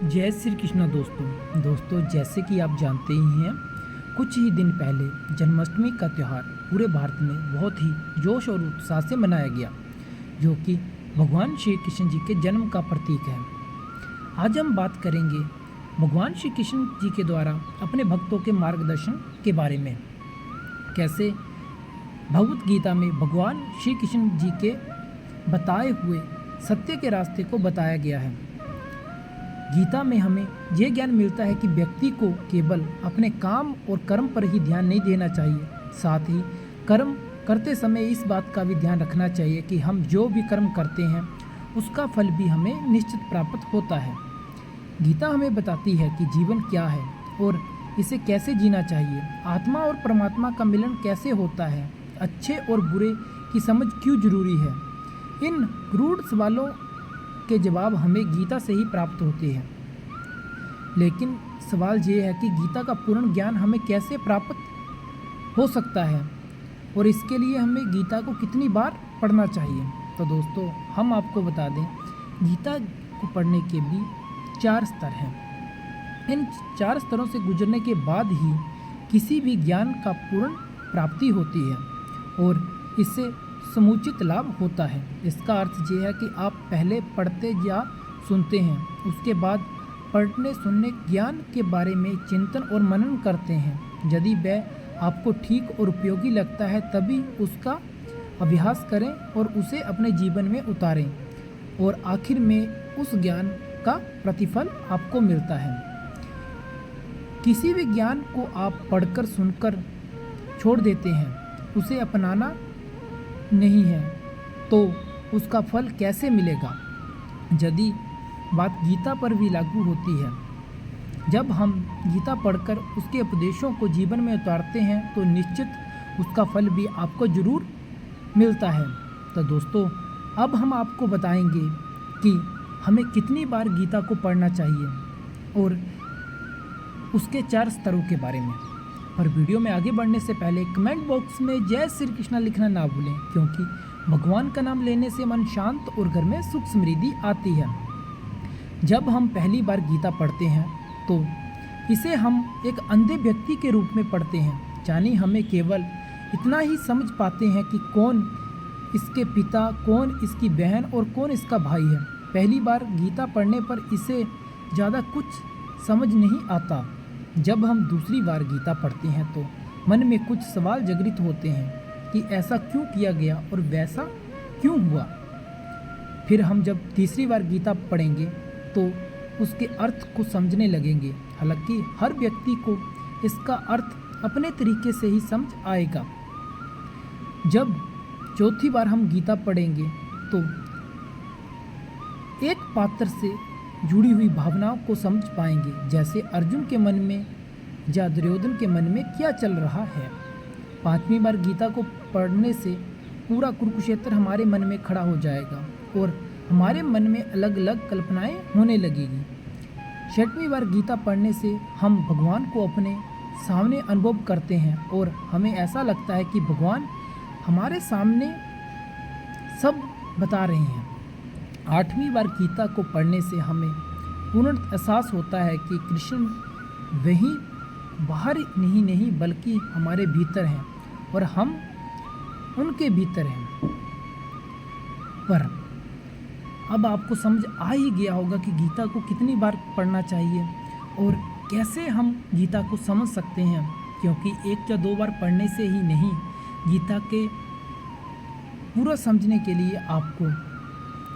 जय श्री कृष्णा दोस्तों जैसे कि आप जानते ही हैं, कुछ ही दिन पहले जन्माष्टमी का त्यौहार पूरे भारत में बहुत ही जोश और उत्साह से मनाया गया, जो कि भगवान श्री कृष्ण जी के जन्म का प्रतीक है। आज हम बात करेंगे भगवान श्री कृष्ण जी के द्वारा अपने भक्तों के मार्गदर्शन के बारे में। कैसे भगवत गीता में भगवान श्री कृष्ण जी के बताए हुए सत्य के रास्ते को बताया गया है। गीता में हमें यह ज्ञान मिलता है कि व्यक्ति को केवल अपने काम और कर्म पर ही ध्यान नहीं देना चाहिए, साथ ही कर्म करते समय इस बात का भी ध्यान रखना चाहिए कि हम जो भी कर्म करते हैं उसका फल भी हमें निश्चित प्राप्त होता है। गीता हमें बताती है कि जीवन क्या है और इसे कैसे जीना चाहिए, आत्मा और परमात्मा का मिलन कैसे होता है, अच्छे और बुरे की समझ क्यों जरूरी है। इन गूढ़ सवालों के जवाब हमें गीता से ही प्राप्त होते हैं। लेकिन सवाल ये है कि गीता का पूर्ण ज्ञान हमें कैसे प्राप्त हो सकता है और इसके लिए हमें गीता को कितनी बार पढ़ना चाहिए। तो दोस्तों, हम आपको बता दें, गीता को पढ़ने के भी 4 स्तर हैं। इन 4 स्तरों से गुजरने के बाद ही किसी भी ज्ञान का पूर्ण प्राप्ति होती है और इससे समुचित लाभ होता है। इसका अर्थ ये है कि आप पहले पढ़ते या सुनते हैं, उसके बाद पढ़ने सुनने ज्ञान के बारे में चिंतन और मनन करते हैं। यदि वह आपको ठीक और उपयोगी लगता है तभी उसका अभ्यास करें और उसे अपने जीवन में उतारें और आखिर में उस ज्ञान का प्रतिफल आपको मिलता है। किसी भी ज्ञान को आप पढ़कर सुनकर छोड़ देते हैं, उसे अपनाना नहीं है, तो उसका फल कैसे मिलेगा। यदि बात गीता पर भी लागू होती है, जब हम गीता पढ़कर उसके उपदेशों को जीवन में उतारते हैं तो निश्चित उसका फल भी आपको जरूर मिलता है। तो दोस्तों, अब हम आपको बताएंगे कि हमें कितनी बार गीता को पढ़ना चाहिए और उसके 4 स्तरों के बारे में। पर वीडियो में आगे बढ़ने से पहले कमेंट बॉक्स में जय श्री कृष्णा लिखना ना भूलें, क्योंकि भगवान का नाम लेने से मन शांत और घर में सुख समृद्धि आती है। जब हम पहली बार गीता पढ़ते हैं तो इसे हम एक अंधे व्यक्ति के रूप में पढ़ते हैं, यानी हमें केवल इतना ही समझ पाते हैं कि कौन इसके पिता, कौन इसकी बहन और कौन इसका भाई है। पहली बार गीता पढ़ने पर इसे ज़्यादा कुछ समझ नहीं आता। जब हम दूसरी बार गीता पढ़ते हैं तो मन में कुछ सवाल जागृत होते हैं कि ऐसा क्यों किया गया और वैसा क्यों हुआ। फिर हम जब तीसरी बार गीता पढ़ेंगे तो उसके अर्थ को समझने लगेंगे। हालांकि हर व्यक्ति को इसका अर्थ अपने तरीके से ही समझ आएगा। जब चौथी बार हम गीता पढ़ेंगे तो एक पात्र से जुड़ी हुई भावनाओं को समझ पाएंगे, जैसे अर्जुन के मन में या दुर्योधन के मन में क्या चल रहा है। 5वीं बार गीता को पढ़ने से पूरा कुरुक्षेत्र हमारे मन में खड़ा हो जाएगा और हमारे मन में अलग अलग कल्पनाएं होने लगेगी। 6वीं बार गीता पढ़ने से हम भगवान को अपने सामने अनुभव करते हैं और हमें ऐसा लगता है कि भगवान हमारे सामने सब बता रहे हैं। 8वीं बार गीता को पढ़ने से हमें पूर्ण एहसास होता है कि कृष्ण वहीं बाहर नहीं बल्कि हमारे भीतर हैं और हम उनके भीतर हैं। पर अब आपको समझ आ ही गया होगा कि गीता को कितनी बार पढ़ना चाहिए और कैसे हम गीता को समझ सकते हैं, क्योंकि 1 या 2 बार पढ़ने से ही नहीं, गीता के पूरा समझने के लिए आपको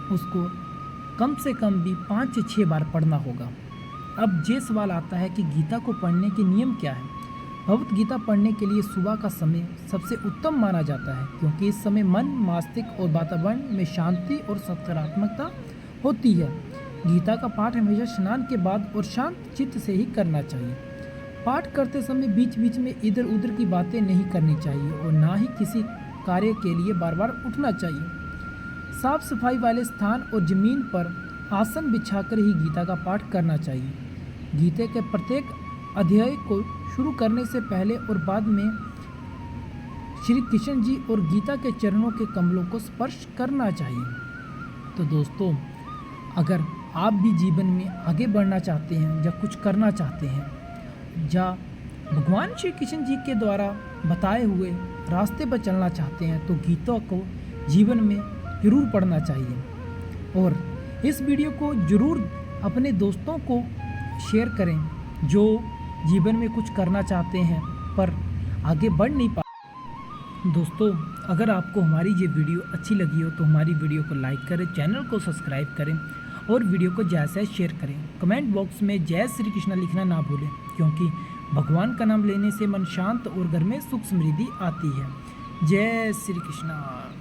उसको कम से कम भी 5 से 6 बार पढ़ना होगा। अब ये सवाल आता है कि गीता को पढ़ने के नियम क्या है। भगवत गीता पढ़ने के लिए सुबह का समय सबसे उत्तम माना जाता है, क्योंकि इस समय मन, मस्तिष्क और वातावरण में शांति और सकारात्मकता होती है। गीता का पाठ हमेशा स्नान के बाद और शांत चित्त से ही करना चाहिए। पाठ करते समय बीच बीच में इधर उधर की बातें नहीं करनी चाहिए और ना ही किसी कार्य के लिए बार बार उठना चाहिए। साफ सफाई वाले स्थान और ज़मीन पर आसन बिछाकर ही गीता का पाठ करना चाहिए। गीता के प्रत्येक अध्याय को शुरू करने से पहले और बाद में श्री कृष्ण जी और गीता के चरणों के कमलों को स्पर्श करना चाहिए। तो दोस्तों, अगर आप भी जीवन में आगे बढ़ना चाहते हैं या कुछ करना चाहते हैं या भगवान श्री कृष्ण जी के द्वारा बताए हुए रास्ते पर चलना चाहते हैं तो गीता को जीवन में ज़रूर पढ़ना चाहिए। और इस वीडियो को ज़रूर अपने दोस्तों को शेयर करें जो जीवन में कुछ करना चाहते हैं पर आगे बढ़ नहीं पा। दोस्तों, अगर आपको हमारी ये वीडियो अच्छी लगी हो तो हमारी वीडियो को लाइक करें, चैनल को सब्सक्राइब करें और वीडियो को ज़्यादा से शेयर करें। कमेंट बॉक्स में जय श्री कृष्ण लिखना ना भूलें, क्योंकि भगवान का नाम लेने से मन शांत और घर में सुख समृद्धि आती है। जय श्री कृष्ण।